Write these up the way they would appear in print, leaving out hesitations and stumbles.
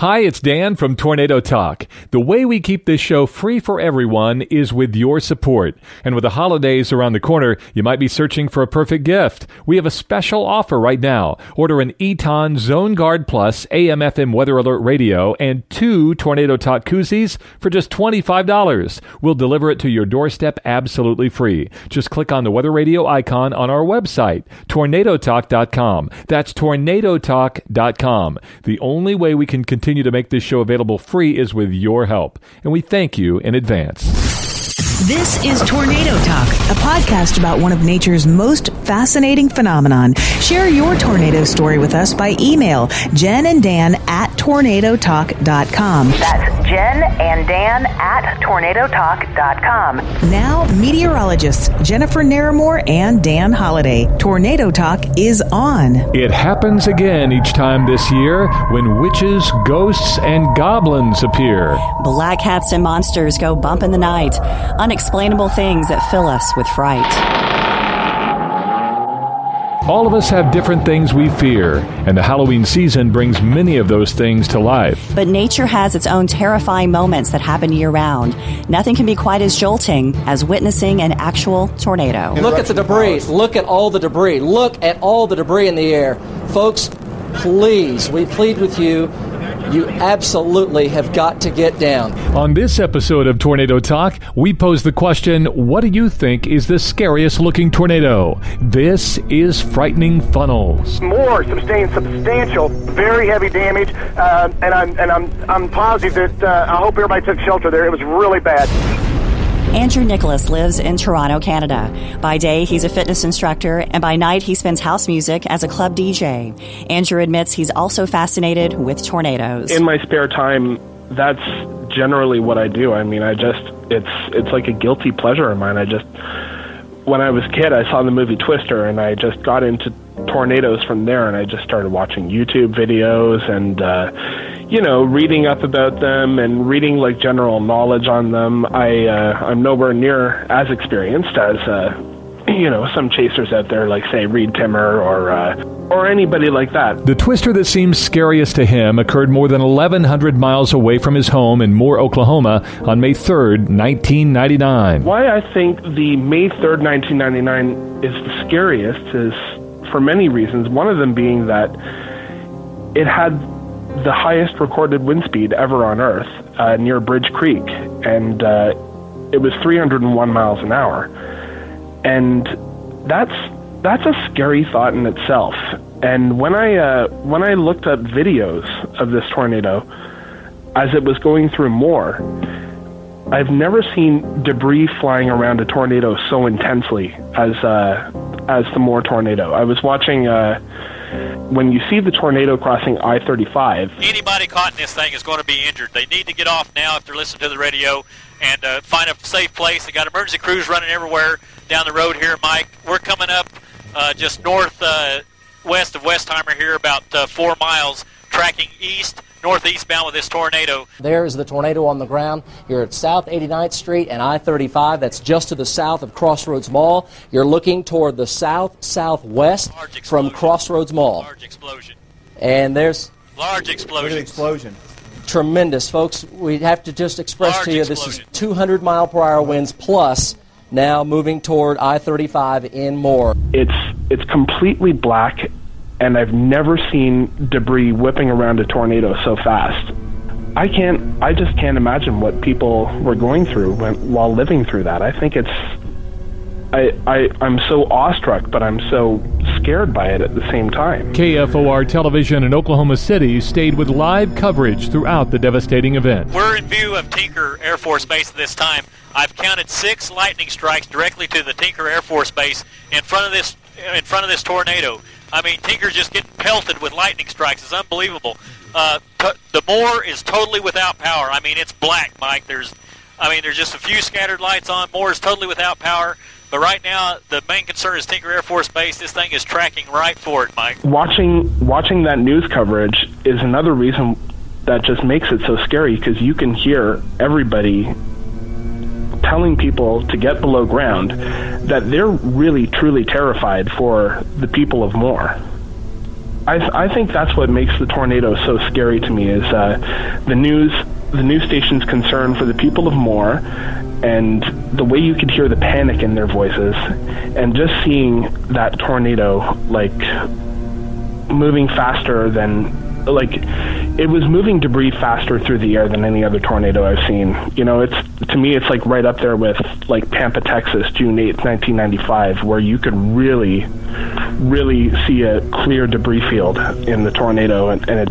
Hi, it's Dan from Tornado Talk. The way we keep this show free for everyone is with your support. And with the holidays around the corner, you might be searching for a perfect gift. We have a special offer right now. Order an Eton Zone Guard Plus AM/FM Weather Alert radio and 2 Tornado Talk koozies for just $25. We'll deliver it to your doorstep absolutely free. Just click on the weather radio icon on our website, tornadotalk.com. That's tornadotalk.com. The only way we can continue to make this show available free is with your help, and we thank you in advance. This is Tornado Talk, a podcast about one of nature's most fascinating phenomenon. Share your tornado story with us by email, Jen and Dan at tornadotalk.com. That's Jen and Dan at tornadotalk.com. Now, meteorologists Jennifer Naramore and Dan Holliday. Tornado Talk is on. It happens again each time this year when witches, ghosts, and goblins appear. Black cats and monsters go bump in the night. Unexplainable things that fill us with fright. All of us have different things we fear, and the Halloween season brings many of those things to life. But nature has its own terrifying moments that happen year-round. Nothing can be quite as jolting as witnessing an actual tornado. Look at the debris. Look at all the debris. Look at all the debris in the air. Folks, please, we plead with you. You absolutely have got to get down. On this episode of Tornado Talk, we pose the question, what do you think is the scariest looking tornado? This is Frightening Funnels. More substantial, very heavy damage, and I'm positive that I hope everybody took shelter there. It was really bad. Andrew Nicholas lives in Toronto, Canada. By day, he's a fitness instructor, and by night, he spins house music as a club DJ. Andrew admits he's also fascinated with tornadoes. In my spare time, that's generally what I do. I mean, it's like a guilty pleasure of mine. When I was a kid, I saw the movie Twister, and I just got into tornadoes from there, and I just started watching YouTube videos and, reading up about them and reading like general knowledge on them. I'm nowhere near as experienced as some chasers out there, like say Reed Timmer or anybody like that. The twister that seems scariest to him occurred more than 1,100 miles away from his home in Moore, Oklahoma on May 3rd, 1999. Why I think the May 3rd, 1999 is the scariest is for many reasons. One of them being that it had the highest recorded wind speed ever on Earth near Bridge Creek, and it was 301 miles an hour. And that's a scary thought in itself. And when I looked up videos of this tornado as it was going through Moore, I've never seen debris flying around a tornado so intensely as the Moore tornado. I was watching. When you see the tornado crossing I-35... Anybody caught in this thing is going to be injured. They need to get off now if they're listening to the radio and find a safe place. They got emergency crews running everywhere down the road here, Mike. We're coming up just northwest of Westheimer here, about 4 miles, tracking northeastbound with this tornado. There is the tornado on the ground. You're at South 89th Street and I-35. That's just to the south of Crossroads Mall. You're looking toward the southwest from Crossroads Mall. Large explosion. And there's... Large explosion. Explosion. Tremendous, folks. We have to just express Large to you explosion. This is 200 mile per hour winds plus now moving toward I-35 in Moore. It's completely black, and I've never seen debris whipping around a tornado so fast. I just can't imagine what people were going through while living through that. I think I'm so awestruck, but I'm so scared by it at the same time. KFOR Television in Oklahoma City stayed with live coverage throughout the devastating event. We're in view of Tinker Air Force Base at this time. I've counted 6 lightning strikes directly to the Tinker Air Force Base in front of this tornado. I mean, Tinker's just getting pelted with lightning strikes. It's unbelievable. The Moore is totally without power. I mean, it's black, Mike. There's just a few scattered lights on. Moore is totally without power. But right now, the main concern is Tinker Air Force Base. This thing is tracking right for it, Mike. Watching that news coverage is another reason that just makes it so scary, because you can hear everybody telling people to get below ground, that they're really, truly terrified for the people of Moore. I think that's what makes the tornado so scary to me is the news station's concern for the people of Moore, and the way you could hear the panic in their voices, and just seeing that tornado like moving faster than, like, it was moving debris faster through the air than any other tornado I've seen. You know, to me it's like right up there with like Pampa, Texas, June 8th, 1995, where you could really see a clear debris field in the tornado, and it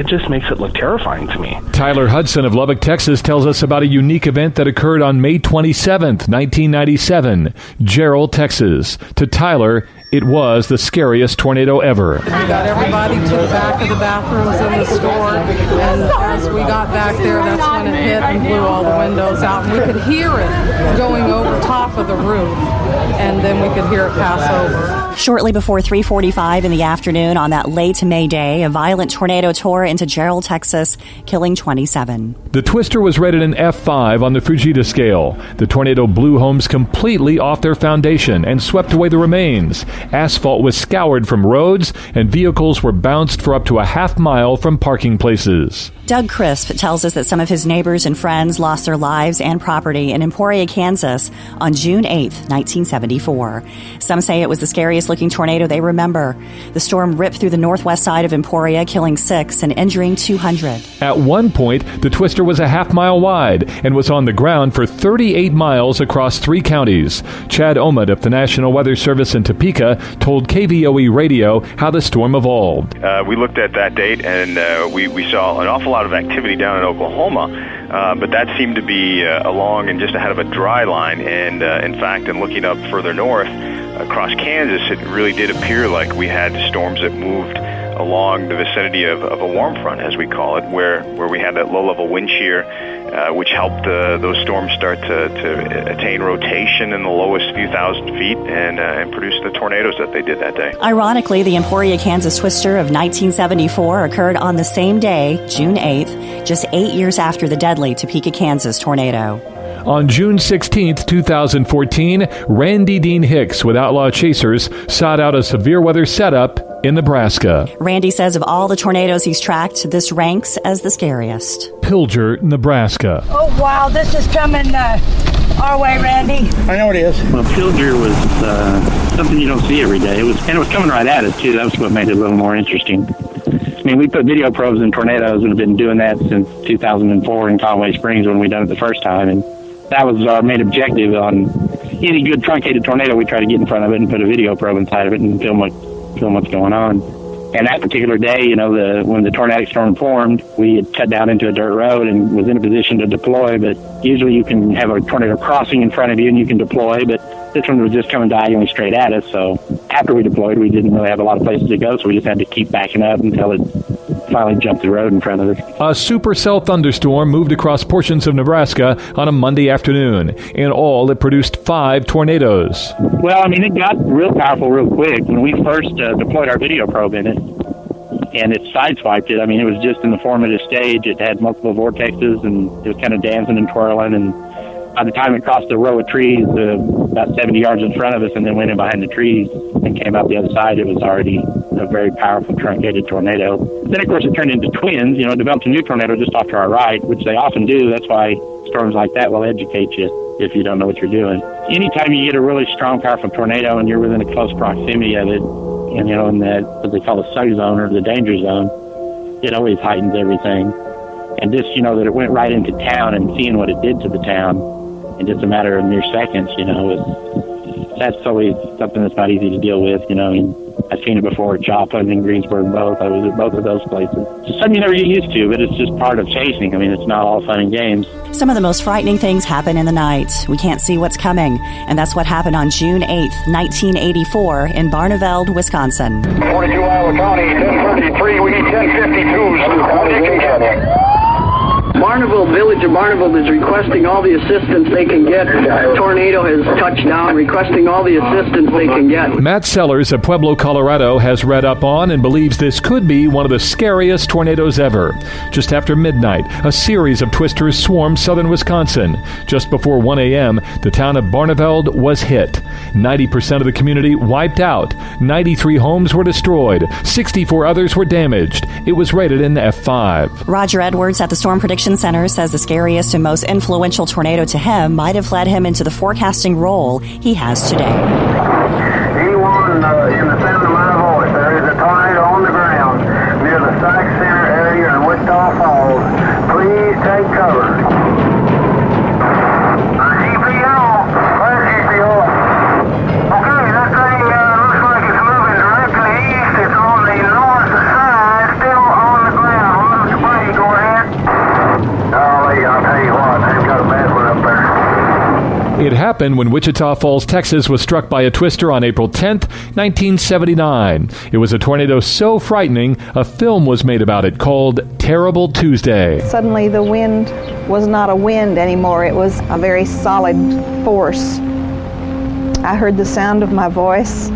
just makes it look terrifying to me. Tyler Hudson of Lubbock, Texas tells us about a unique event that occurred on May 27th, 1997, Gerald, Texas. To Tyler, it was the scariest tornado ever. We got everybody to the back of the bathrooms in the store, and as we got back there, that's when it hit and blew all the windows out, and we could hear it going over top of the roof, and then we could hear it pass over. Shortly before 3:45 in the afternoon on that late May day, a violent tornado tore into Gerald, Texas, killing 27. The twister was rated an F5 on the Fujita scale. The tornado blew homes completely off their foundation and swept away the remains. Asphalt was scoured from roads, and vehicles were bounced for up to a half mile from parking places. Doug Crisp tells us that some of his neighbors and friends lost their lives and property in Emporia, Kansas on June 8, 1974. Some say it was the scariest-looking tornado they remember. The storm ripped through the northwest side of Emporia, killing 6 and injuring 200. At one point, the twister was a half mile wide and was on the ground for 38 miles across 3 counties. Chad Omid of the National Weather Service in Topeka told KVOE Radio how the storm evolved. We looked at that date, and we saw an awful lot of activity down in Oklahoma, but that seemed to be along and just ahead of a dry line. And in fact, in looking up further north across Kansas, it really did appear like we had storms that moved along the vicinity of a warm front, as we call it, where we had that low-level wind shear, which helped those storms start to attain rotation in the lowest few thousand feet and produce the tornadoes that they did that day. Ironically, the Emporia, Kansas twister of 1974 occurred on the same day, June 8th, just 8 years after the deadly Topeka, Kansas tornado. On June 16, 2014, Randy Dean Hicks with Outlaw Chasers sought out a severe weather setup in Nebraska. Randy says of all the tornadoes he's tracked, this ranks as the scariest. Pilger, Nebraska. Oh, wow, this is coming our way, Randy. I know it is. Well, Pilger was something you don't see every day. It was coming right at us, too. That was what made it a little more interesting. I mean, we put video probes in tornadoes and have been doing that since 2004 in Conway Springs when we done it the first time. And that was our main objective on any good truncated tornado. We try to get in front of it and put a video probe inside of it and film what's going on. And that particular day, when the tornadic storm formed, we had cut down into a dirt road and was in a position to deploy. But usually you can have a tornado crossing in front of you and you can deploy. But this one was just coming diagonally straight at us. So after we deployed, we didn't really have a lot of places to go. So we just had to keep backing up until it finally jumped the road in front of us. A supercell thunderstorm moved across portions of Nebraska on a Monday afternoon. In all, it produced 5 tornadoes. Well, I mean, it got real powerful real quick. When we first deployed our video probe in it, and it sideswiped it, I mean, it was just in the formative stage. It had multiple vortexes, and it was kind of dancing and twirling, and by the time it crossed the row of trees, about 70 yards in front of us, and then went in behind the trees and came out the other side, it was already a very powerful truncated tornado. Then, of course, it turned into twins. It developed a new tornado just off to our right, which they often do. That's why storms like that will educate you if you don't know what you're doing. Anytime you get a really strong, powerful tornado and you're within a close proximity of it, and, in that, what they call the SUG zone or the danger zone, it always heightens everything. And just, that it went right into town and seeing what it did to the town in just a matter of mere seconds, that's always something that's not easy to deal with. I've seen it before at Joplin and Greensburg both. I was at both of those places. It's something you never get used to, but it's just part of chasing. I mean, it's not all fun and games. Some of the most frightening things happen in the night. We can't see what's coming, and that's what happened on June 8th, 1984 in Barneveld, Wisconsin. 42 Iowa County, 1033, we need 1052s. Condition check. Barneville, village of Barneville is requesting all the assistance they can get. Tornado has touched down, requesting all the assistance they can get. Matt Sellers of Pueblo, Colorado, has read up on and believes this could be one of the scariest tornadoes ever. Just after midnight, a series of twisters swarmed southern Wisconsin. Just before 1 a.m., the town of Barneveld was hit. 90% of the community wiped out. 93 homes were destroyed. 64 others were damaged. It was rated an F5. Roger Edwards at the Storm Prediction Center says the scariest and most influential tornado to him might have led him into the forecasting role he has today. Anyone in the sound of my voice, there is a tornado on the ground near the Sykes Center area in Wichita Falls. Please take cover. It happened when Wichita Falls, Texas was struck by a twister on April 10th, 1979. It was a tornado so frightening, a film was made about it called Terrible Tuesday. Suddenly the wind was not a wind anymore. It was a very solid force. I heard the sound of my voice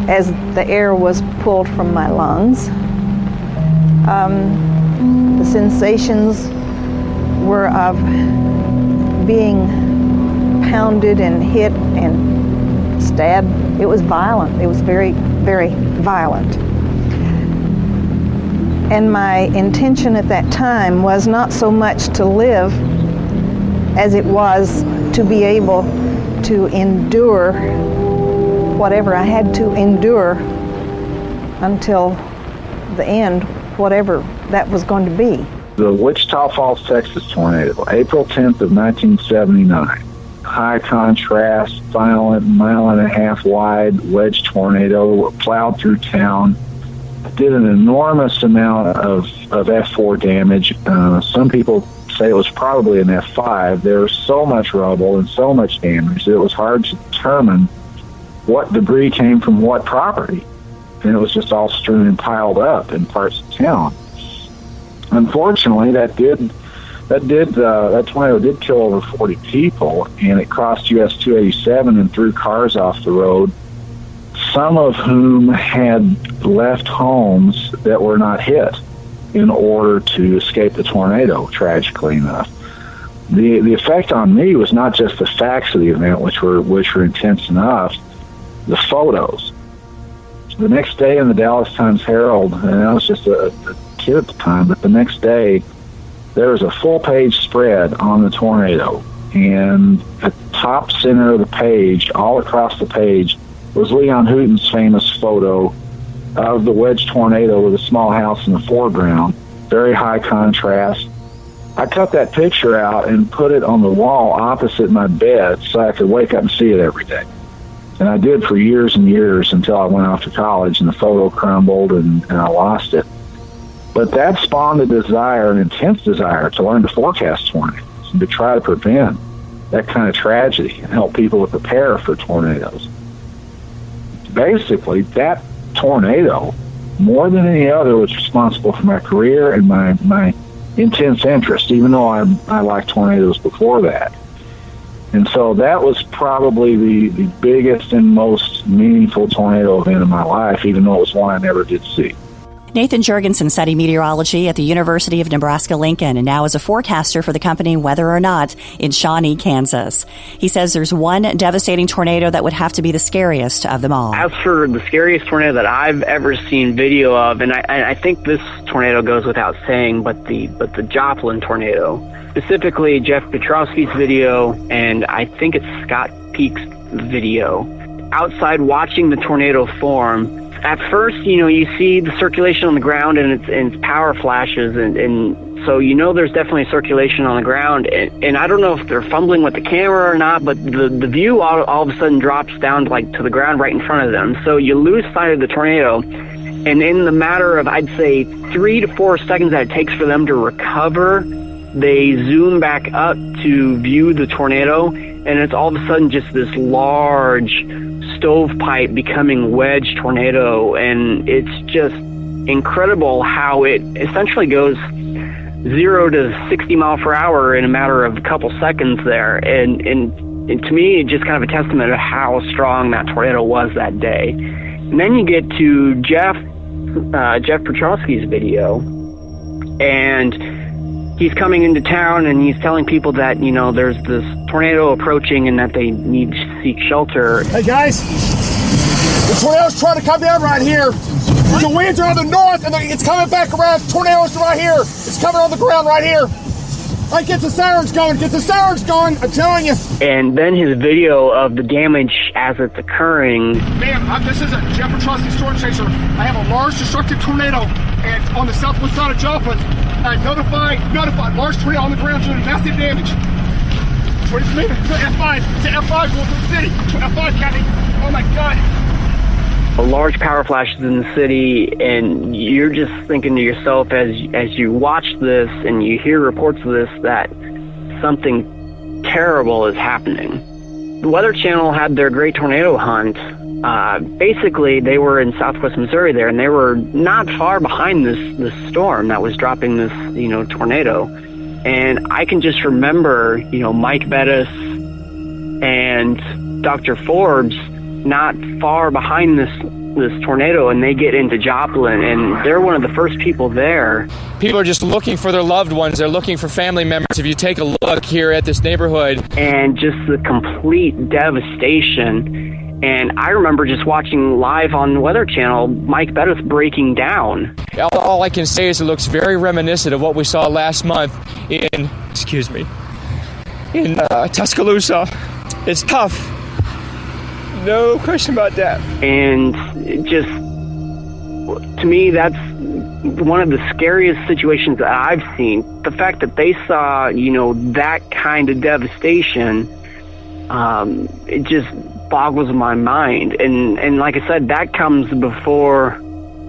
as the air was pulled from my lungs. The sensations were of being pounded and hit and stabbed. It was violent. It was very, very violent. And my intention at that time was not so much to live as it was to be able to endure whatever I had to endure until the end, whatever that was going to be. The Wichita Falls, Texas tornado, April 10th of 1979. High contrast, violent, 1.5 mile wide wedge tornado plowed through town. Did an enormous amount of F4 damage. Some people say it was probably an F5. There was so much rubble and so much damage that it was hard to determine what debris came from what property. And it was just all strewn and piled up in parts of town. Unfortunately, that tornado did kill over 40 people, and it crossed US 287 and threw cars off the road, some of whom had left homes that were not hit in order to escape the tornado, tragically enough. The effect on me was not just the facts of the event, which were intense enough, the photos. The next day in the Dallas Times-Herald, and I was just a kid at the time, but the next day there was a full-page spread on the tornado, and at the top center of the page, all across the page, was Leon Houghton's famous photo of the wedge tornado with a small house in the foreground, very high contrast. I cut that picture out and put it on the wall opposite my bed so I could wake up and see it every day. And I did for years and years until I went off to college and the photo crumbled and I lost it. But that spawned a desire, an intense desire, to learn to forecast tornadoes and to try to prevent that kind of tragedy and help people to prepare for tornadoes. Basically, that tornado, more than any other, was responsible for my career and my intense interest, even though I liked tornadoes before that. And so that was probably the biggest and most meaningful tornado event in my life, even though it was one I never did see. Nathan Jurgensen studied meteorology at the University of Nebraska-Lincoln and now is a forecaster for the company Weather or Not in Shawnee, Kansas. He says there's one devastating tornado that would have to be the scariest of them all. As for the scariest tornado that I've ever seen video of, and I think this tornado goes without saying, but the Joplin tornado, specifically Jeff Petrowski's video, and I think it's Scott Peak's video. Outside watching the tornado form, at first, you see the circulation on the ground and it's power flashes, and so there's definitely circulation on the ground. And I don't know if they're fumbling with the camera or not, but the view all of a sudden drops down to the ground right in front of them. So you lose sight of the tornado, and in the matter of, I'd say, 3 to 4 seconds that it takes for them to recover, they zoom back up to view the tornado, and it's all of a sudden just this large stovepipe becoming wedge tornado, and it's just incredible how it essentially goes 0 to 60 mile per hour in a matter of a couple seconds there. And to me, it's just kind of a testament of how strong that tornado was that day. And then you get to Jeff Petrowski's video, and he's coming into town and he's telling people that, you know, there's this tornado approaching and that they need to seek shelter. Hey guys, the tornado's trying to come down right here. The winds are on the north and it's coming back around. The tornado's right here. It's coming on the ground right here. All right, get the sirens going. Get the sirens going. I'm telling you. And then his video of the damage as it's occurring. Ma'am, this is a Jeff Petrowski storm chaser. I have a large destructive tornado and on the southwest side of Joplin. Notified, large tornado on the ground doing massive damage. What is it? F5. It's an F5 going through the city. F5 county. Oh my God. Large power flashes in the city, and you're just thinking to yourself as you watch this and you hear reports of this that something terrible is happening. The Weather Channel had their great tornado hunt. Basically, they were in southwest Missouri there, and they were not far behind this storm that was dropping this, you know, tornado. And I can just remember, you know, Mike Bettis and Dr. Forbes not far behind this tornado, and they get into Joplin, and they're one of the first people there. People are just looking for their loved ones. They're looking for family members. If you take a look here at this neighborhood. And just the complete devastation. And I remember just watching live on the Weather Channel, Mike Bettis breaking down. All I can say is it looks very reminiscent of what we saw last month in Tuscaloosa. It's tough. No question about that. And just, to me, that's one of the scariest situations that I've seen. The fact that they saw, you know, that kind of devastation, it just boggles my mind. And like I said, that comes before,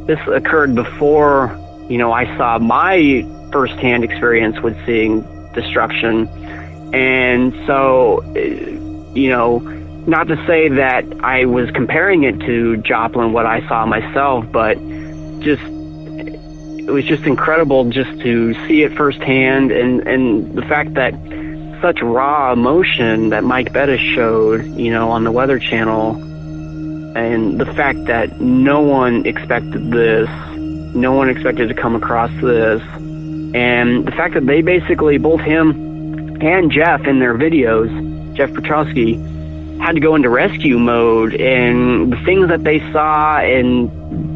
this occurred before, you know, I saw my firsthand experience with seeing destruction. And so, you know, not to say that I was comparing it to Joplin, what I saw myself, but just, it was just incredible just to see it firsthand, and the fact that such raw emotion that Mike Bettis showed, you know, on the Weather Channel, and the fact that no one expected this, no one expected to come across this, and the fact that they basically, both him and Jeff in their videos, Jeff Petrowski, had to go into rescue mode, and the things that they saw, and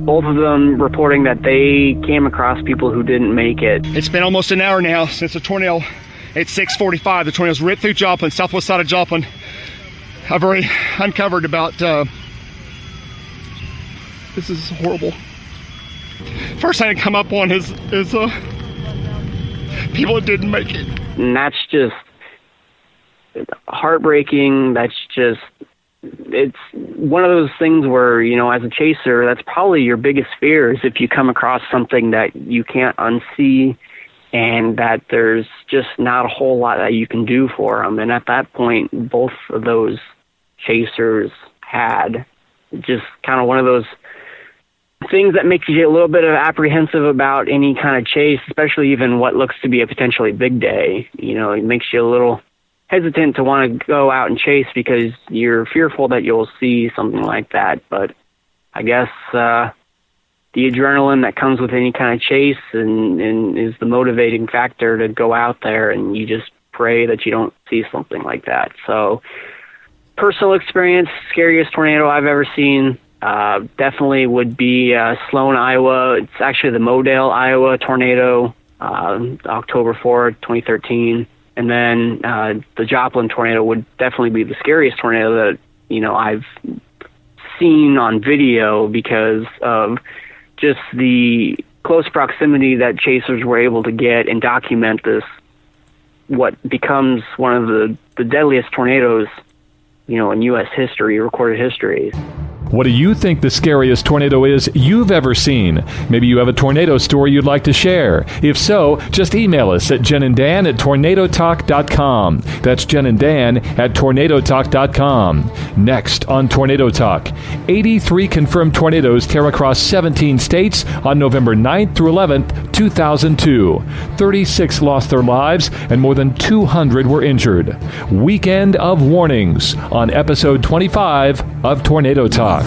both of them reporting that they came across people who didn't make it. It's been almost an hour now since the tornado. It's 6:45. The tornado's ripped through Joplin, southwest side of Joplin. I've already uncovered about, this is horrible. First thing to come up on is people that didn't make it. And that's just heartbreaking. That's just, it's one of those things where, you know, as a chaser, that's probably your biggest fear, is if you come across something that you can't unsee and that there's just not a whole lot that you can do for them. And at that point, both of those chasers had just kind of one of those things that makes you get a little bit of apprehensive about any kind of chase, especially even what looks to be a potentially big day. You know, it makes you a little hesitant to want to go out and chase because you're fearful that you'll see something like that. But I guess the adrenaline that comes with any kind of chase and is the motivating factor to go out there, and you just pray that you don't see something like that. So, personal experience, scariest tornado I've ever seen, definitely would be Sloan, Iowa. It's actually the Modale, Iowa tornado, October 4, 2013. And then the Joplin tornado would definitely be the scariest tornado that, you know, I've seen on video because of just the close proximity that chasers were able to get and document this, what becomes one of the deadliest tornadoes, you know, in U.S. history, recorded history. What do you think the scariest tornado is you've ever seen? Maybe you have a tornado story you'd like to share. If so, just email us at jenanddan@tornadotalk.com. That's jenanddan@tornadotalk.com. Next on Tornado Talk, 83 confirmed tornadoes tear across 17 states on November 9th through 11th, 2002. 36 lost their lives and more than 200 were injured. Weekend of warnings on episode 25 of Tornado Talk.